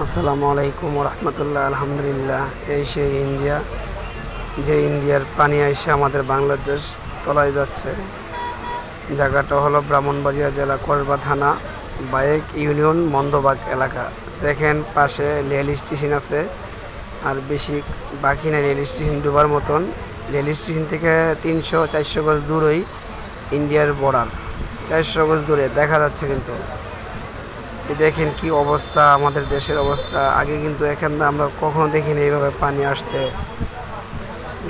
আসসালামু আলাইকুম রহমতুল্লাহ। আলহামদুলিল্লাহ, এই সেই ইন্ডিয়া, যে ইন্ডিয়ার পানি এসে আমাদের বাংলাদেশ তলায় যাচ্ছে। জায়গাটা হলো ব্রাহ্মণবাড়িয়া জেলা করবা থানা, বায়েক ইউনিয়ন, মন্দবাগ এলাকা। দেখেন পাশে রেল স্টেশন আছে, আর বেশি বাকি নেই রেল স্টেশন ডুবার মতন। রেল স্টেশন থেকে 300-400 গজ দূরই ইন্ডিয়ার বর্ডার, 400 গজ দূরে দেখা যাচ্ছে। কিন্তু দেখেন কি অবস্থা, আমাদের দেশের অবস্থা। আগে কিন্তু এখানে আমরা কখনো দেখিনি এইভাবে পানি আসতে।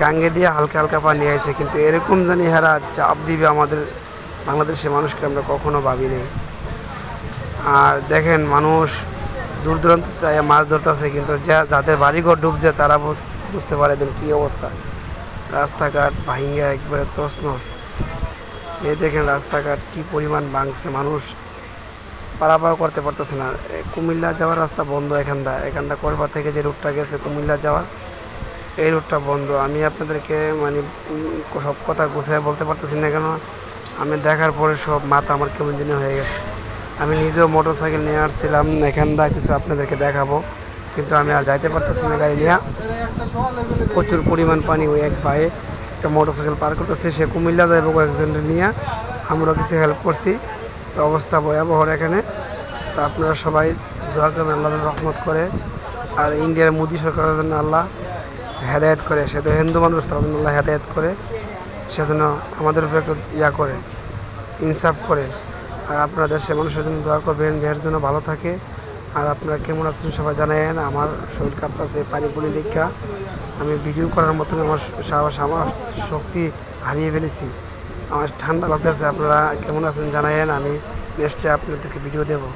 গাঙ্গে দিয়ে হালকা হালকা পানি আসে, কিন্তু এরকম জানি হেরা চাপ দিবে আমাদের বাংলাদেশের মানুষকে আমরা কখনো ভাবিনি। আর দেখেন মানুষ দূর দূরান্ত মাছ ধরতেছে, কিন্তু যাদের বাড়িঘর ডুবছে তারা বুঝতে পারে দেন কী অবস্থা। রাস্তাঘাট ভাঙ্গা একবারে তছনছ। এই দেখেন রাস্তাঘাট কি পরিমাণ ভাঙছে, মানুষ পারাপার করতে পারতেছে না। কুমিল্লা যাওয়ার রাস্তা বন্ধ। এখানটা করবা থেকে যে রুটটা গেছে কুমিল্লা যাওয়ার, এই রুটটা বন্ধ। আমি আপনাদেরকে সব কথা গুছিয়ে বলতে পারতেছি না, কেন আমি দেখার পরে সব মাথা আমার কেমন যেন হয়ে গেছে। আমি নিজেও মোটর সাইকেল নিয়ে আসছিলাম এখানটা কিছু আপনাদেরকে দেখাবো, কিন্তু আমি আর যাইতে পারতেছি না গাড়ি নিয়ে। প্রচুর পরিমাণ পানি। ওই এক ভাই একটা মোটর সাইকেল পার করতেছে, সে কুমিল্লা যাইব কয়েকজনের নিয়ে। আমরা কিছু হেল্প করছি। তো অবস্থা ভয়াবহ এখানে। তো আপনারা সবাই দোয়া করবেন আল্লাহ রহমত করে, আর ইন্ডিয়ার মোদী সরকারের জন্য আল্লাহ হেদায়েত করে। সে তো হিন্দু মানুষ, তার জন্য আল্লাহ হেদায়েত করে, সেজন্য আমাদের উপরে একটু করে ইনসাফ করে। আর আপনারা দেশের মানুষের জন্য দোয়া করবেন, দেহের জন্য ভালো থাকে। আর আপনারা কেমন আছেন সবাই জানায়েন। আমার শরীর কাঁপতেছে পানি পুনি দীক্ষা, আমি ভিডিও করার মতন আমার শক্তি হারিয়ে ফেলেছি। আমার ঠান্ডা লাগতেছে। আপনারা কেমন আছেন জানায়েন, আমি নেক্সটে আপনাদেরকে ভিডিও দেবো।